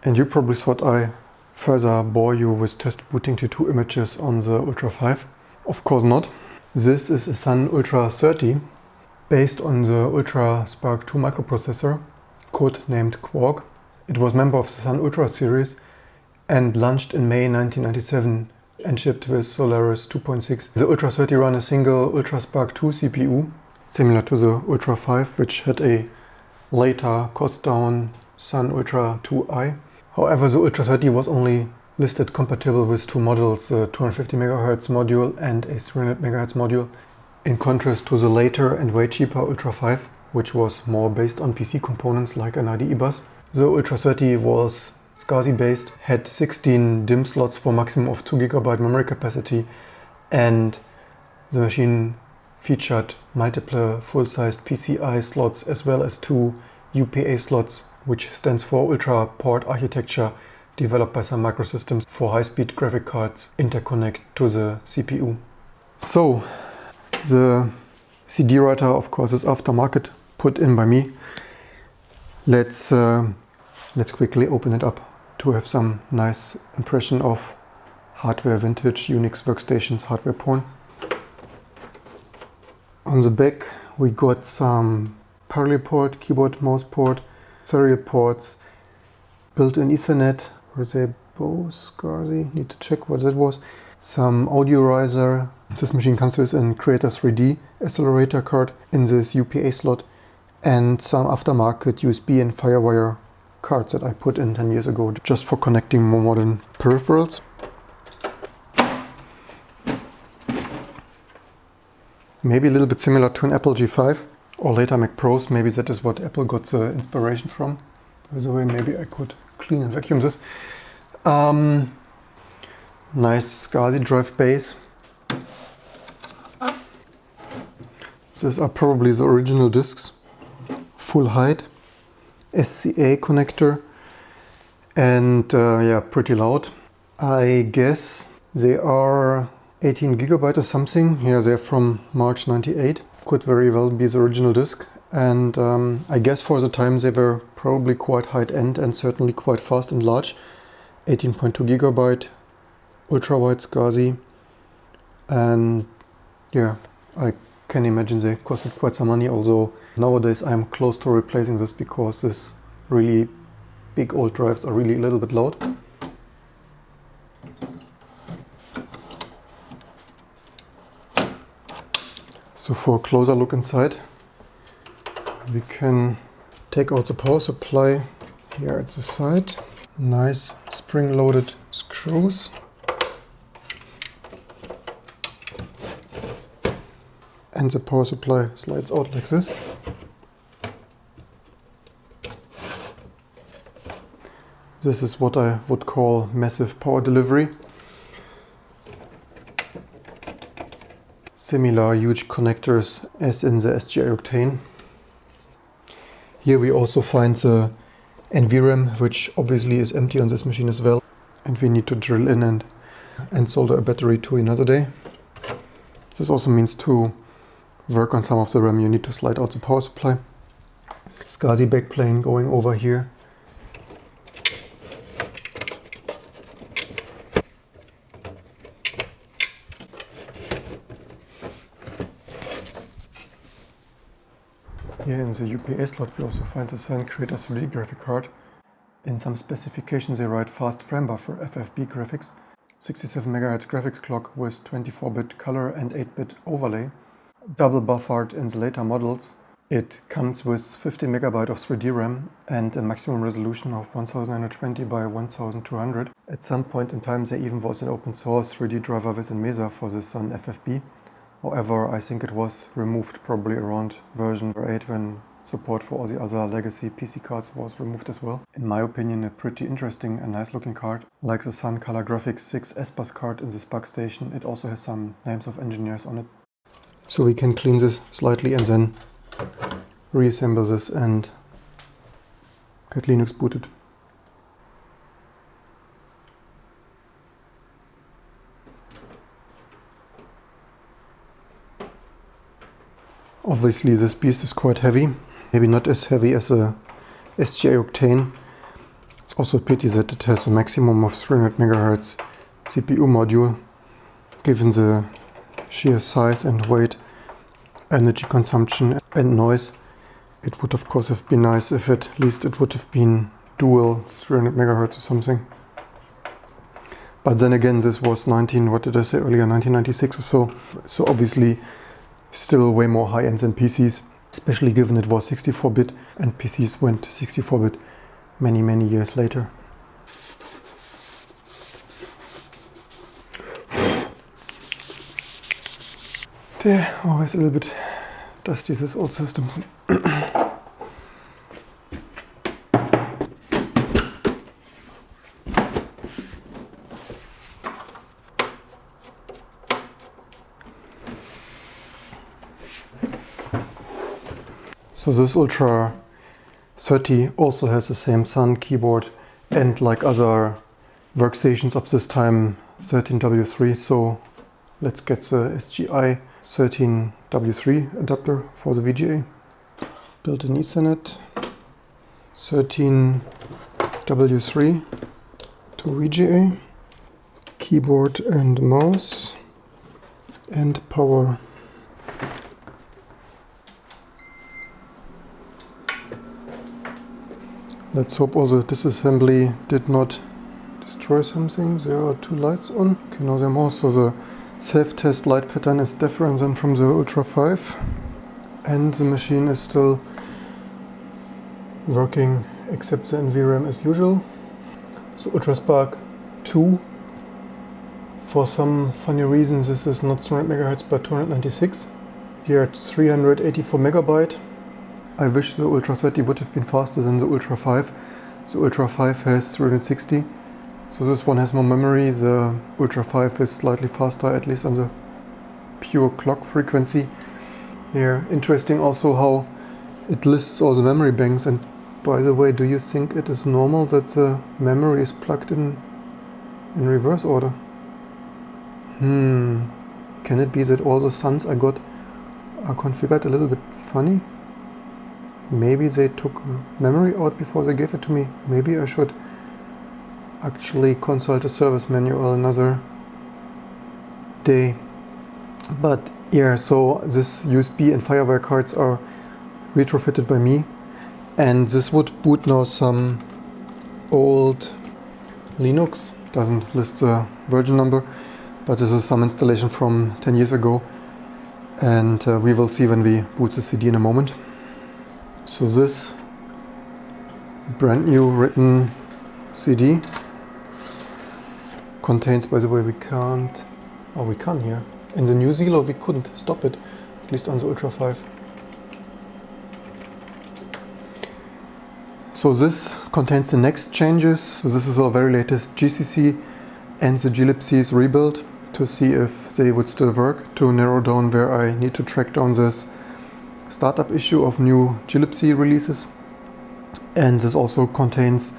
And you probably thought I further bore you with test booting T2 images on the Ultra 5. Of course not. This is a Sun Ultra 30 based on the UltraSPARC 2 microprocessor, codenamed Quark. It was member of the Sun Ultra series and launched in May 1997 and shipped with Solaris 2.6. The Ultra 30 ran a single UltraSPARC 2 CPU, similar to the Ultra 5, which had a later cost-down Sun Ultra 2i. However, the Ultra 30 was only listed compatible with two models, a 250 MHz module and a 300 MHz module, in contrast to the later and way cheaper Ultra 5, which was more based on PC components like an IDE bus. The Ultra 30 was SCSI based, had 16 DIMM slots for a maximum of 2 GB memory capacity, and the machine featured multiple full-sized PCI slots as well as 2 UPA slots, which stands for Ultra Port Architecture, developed by Sun Microsystems for high-speed graphic cards interconnect to the CPU. So, the CD writer, of course, is aftermarket, put in by me. Let's quickly open it up to have some nice impression of hardware vintage Unix workstations hardware porn. On the back we got some parallel port, keyboard, mouse port, serial ports, built-in Ethernet. Were they both SCSI? Need to check what that was. Some audio riser. This machine comes with an Creator 3D accelerator card in this UPA slot, and some aftermarket USB and Firewire cards that I put in 10 years ago just for connecting more modern peripherals. Maybe a little bit similar to an Apple G5 or later Mac Pros. Maybe that is what Apple got the inspiration from. By the way, maybe I could clean and vacuum this. Nice SCSI drive base. These are probably the original discs. Full height. SCA connector. And yeah, pretty loud. I guess they are 18 GB or something. Here they're from March 98. Could very well be the original disc. And I guess for the time they were probably quite high-end and certainly quite fast and large. 18.2 GB, ultra-wide SCSI. And yeah, I can imagine they costed quite some money, although nowadays I'm close to replacing this because these really big old drives are really a little bit loud. So for a closer look inside, we can take out the power supply here at the side. Nice spring-loaded screws. And the power supply slides out like this. This is what I would call massive power delivery. Similar huge connectors as in the SGI Octane. Here we also find the NVRAM, which obviously is empty on this machine as well. And we need to drill in and solder a battery to another day. This also means to work on some of the RAM you need to slide out the power supply. SCSI backplane going over here. Here in the UPA slot we also find the Sun Creator 3D graphic card. In some specifications they write fast frame buffer FFB graphics, 67 MHz graphics clock with 24-bit color and 8-bit overlay. Double buffered in the later models. It comes with 50 MB of 3D RAM and a maximum resolution of 1920 by 1200. At some point in time there even was an open source 3D driver within Mesa for the Sun FFB. However, I think it was removed probably around version 8 when support for all the other legacy PC cards was removed as well. In my opinion, a pretty interesting and nice looking card. Like the Sun Color Graphics 6 S-Bus card in the SPARC station, it also has some names of engineers on it. So we can clean this slightly and then reassemble this and get Linux booted. Obviously this beast is quite heavy, maybe not as heavy as a SGI Octane. It's also a pity that it has a maximum of 300 MHz CPU module. Given the sheer size and weight, energy consumption and noise, it would of course have been nice if at least it would have been dual 300 MHz or something. But then again, this was 1996 or so. So obviously still way more high-end than PCs, especially given it was 64-bit and PCs went to 64-bit many years later. There, always a little bit dusty, these old systems. So this Ultra 30 also has the same Sun keyboard and like other workstations of this time 13W3. So let's get the SGI 13W3 adapter for the VGA. Built-in Ethernet 13W3 to VGA. Keyboard and mouse and power. Let's hope also disassembly did not destroy something. There are two lights on. Okay, now there are more. So the self-test light pattern is different than from the Ultra 5. And the machine is still working except the NVRAM as usual. So UltraSPARC 2. For some funny reasons this is not 200 MHz but 296. Here at 384 MB. I wish the Ultra 30 would have been faster than the Ultra 5. The Ultra 5 has 360, so this one has more memory. The Ultra 5 is slightly faster, at least on the pure clock frequency. Here, interesting also how it lists all the memory banks. And by the way, do you think it is normal that the memory is plugged in reverse order? Can it be that all the Suns I got are configured a little bit funny? Maybe they took memory out before they gave it to me. Maybe I should actually consult the service manual another day. But yeah, so this USB and Firewire cards are retrofitted by me. And this would boot now some old Linux. Doesn't list the version number, but this is some installation from 10 years ago. And we will see when we boot the CD in a moment. So this brand new written CD contains, by the way, we can here. In the new Zelo we couldn't stop it, at least on the Ultra 5. So this contains the next changes. So this is our very latest GCC and the glibcs rebuild to see if they would still work, to narrow down where I need to track down this startup issue of new glibc releases. And this also contains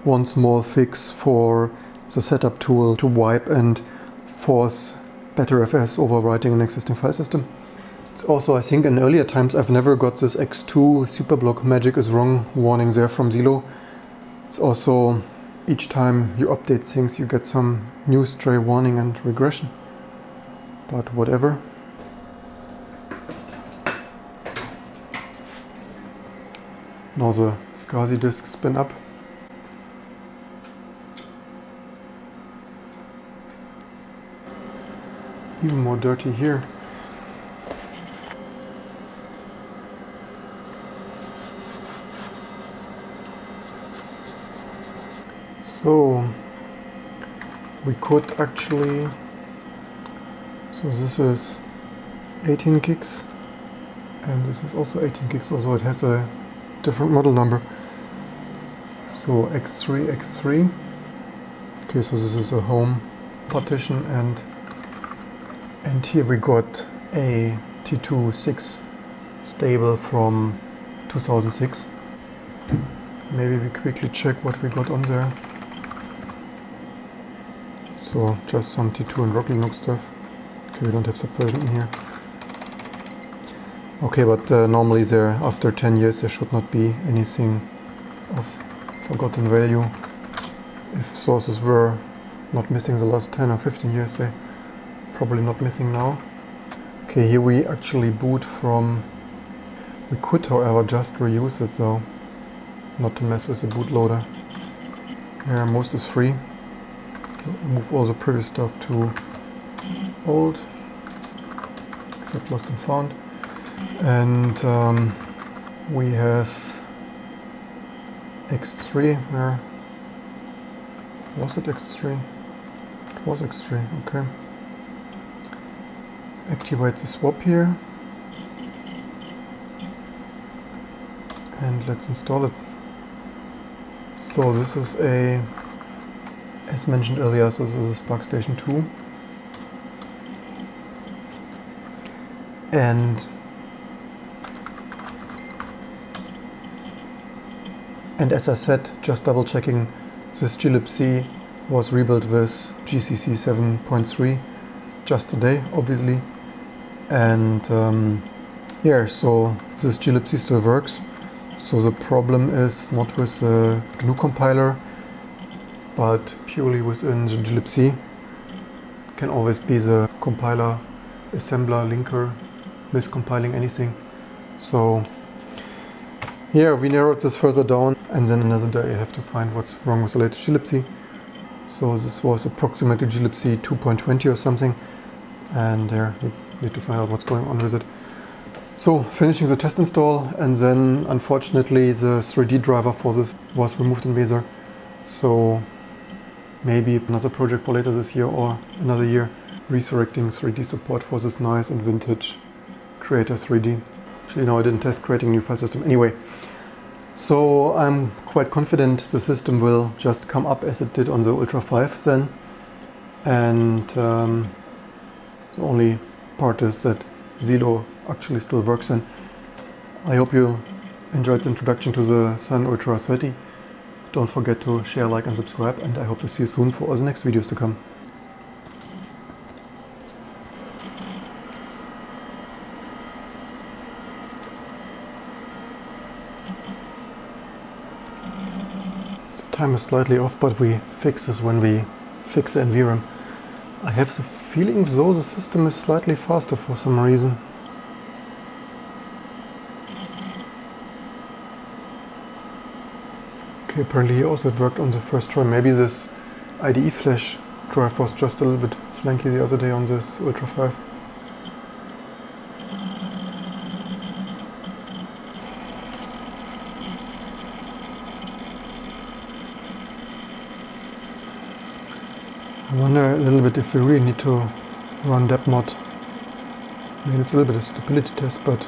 one small fix for the setup tool to wipe and force BetterFS overwriting an existing file system. It's also, I think in earlier times I've never got this X2 superblock magic is wrong warning there from Zelo. It's also each time you update things you get some new stray warning and regression. But whatever. Now the SCSI disks spin up. Even more dirty here. So we could actually, so this is 18 gigs and this is also 18 gigs, also it has a different model number. So X3. Okay, so this is a home partition, and here we got a T2.6 stable from 2006. Maybe we quickly check what we got on there. So just some T2 and Rock Linux stuff. Okay, we don't have subversion in here. Okay, but normally there, after 10 years, there should not be anything of forgotten value. If sources were not missing the last 10 or 15 years, they're probably not missing now. Okay, here we actually boot from... We could, however, just reuse it though, not to mess with the bootloader. Yeah, most is free. Move all the previous stuff to old, except lost and found. And we have X3. Where was it? X3? It was X3, okay. Activate the swap here. And let's install it. So this is a, as mentioned earlier, so this is a SPARC Station 2. And as I said, just double checking, this glibc was rebuilt with GCC 7.3 just today, obviously. And yeah, so this glibc still works. So the problem is not with the GNU compiler, but purely within the glibc. Can always be the compiler, assembler, linker, miscompiling anything. So here we narrowed this further down, and then another day I have to find what's wrong with the latest glibc. So this was approximately glibc 2.20 or something, and there we need to find out what's going on with it. So finishing the test install, and then unfortunately the 3D driver for this was removed in Bezier. So maybe another project for later this year or another year, resurrecting 3D support for this nice and vintage Creator 3D. Actually, no, I didn't test creating a new file system. Anyway, so I'm quite confident the system will just come up as it did on the Ultra 5 then. And the only part is that Zilo actually still works. And I hope you enjoyed the introduction to the Sun Ultra 30. Don't forget to share, like and subscribe, and I hope to see you soon for all the next videos to come. The time is slightly off, but we fix this when we fix the NVRAM. I have the feeling though the system is slightly faster for some reason. Okay, apparently also it worked on the first try. Maybe this IDE flash drive was just a little bit flanky the other day on this Ultra 5. I wonder a little bit if we really need to run depmod. I mean, it's a little bit of stability test, but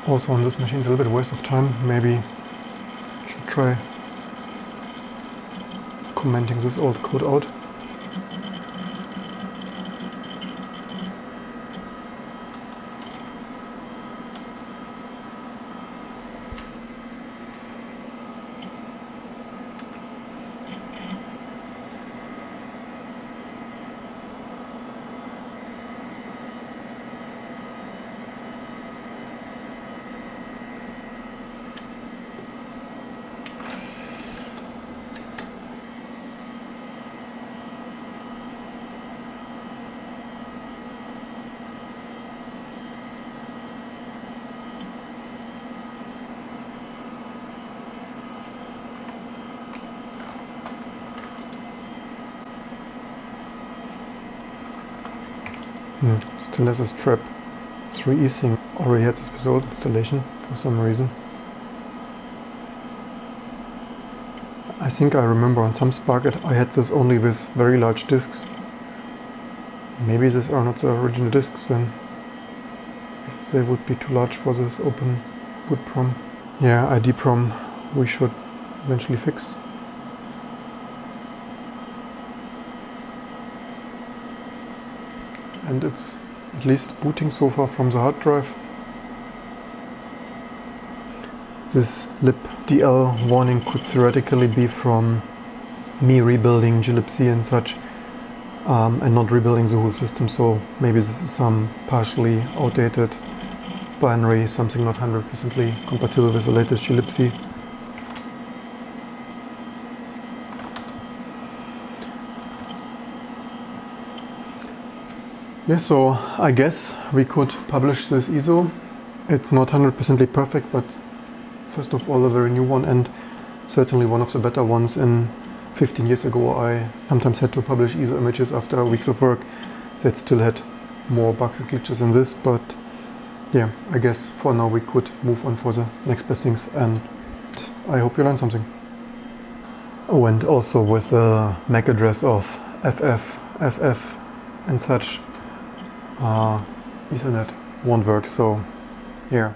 also on this machine it's a little bit of waste of time. Maybe I should try commenting this old code out. Still has a strap 3 eSync. Already had this with old installation for some reason. I think I remember on some SPARC I had this only with very large disks. Maybe these are not the original disks then, if they would be too large for this open boot prom. Yeah, ID prom we should eventually fix. And it's at least booting so far from the hard drive. This libdl warning could theoretically be from me rebuilding glibc and such, and not rebuilding the whole system, so maybe this is some partially outdated binary, something not 100% compatible with the latest glibc. Yeah, so I guess we could publish this ISO. It's not 100% perfect, but first of all a very new one, and certainly one of the better ones. In 15 years ago I sometimes had to publish ISO images after weeks of work that still had more bugs and glitches than this, but yeah, I guess for now we could move on for the next best things, and I hope you learned something. Oh, and also with the MAC address of FF and such, Ethernet won't work, so yeah.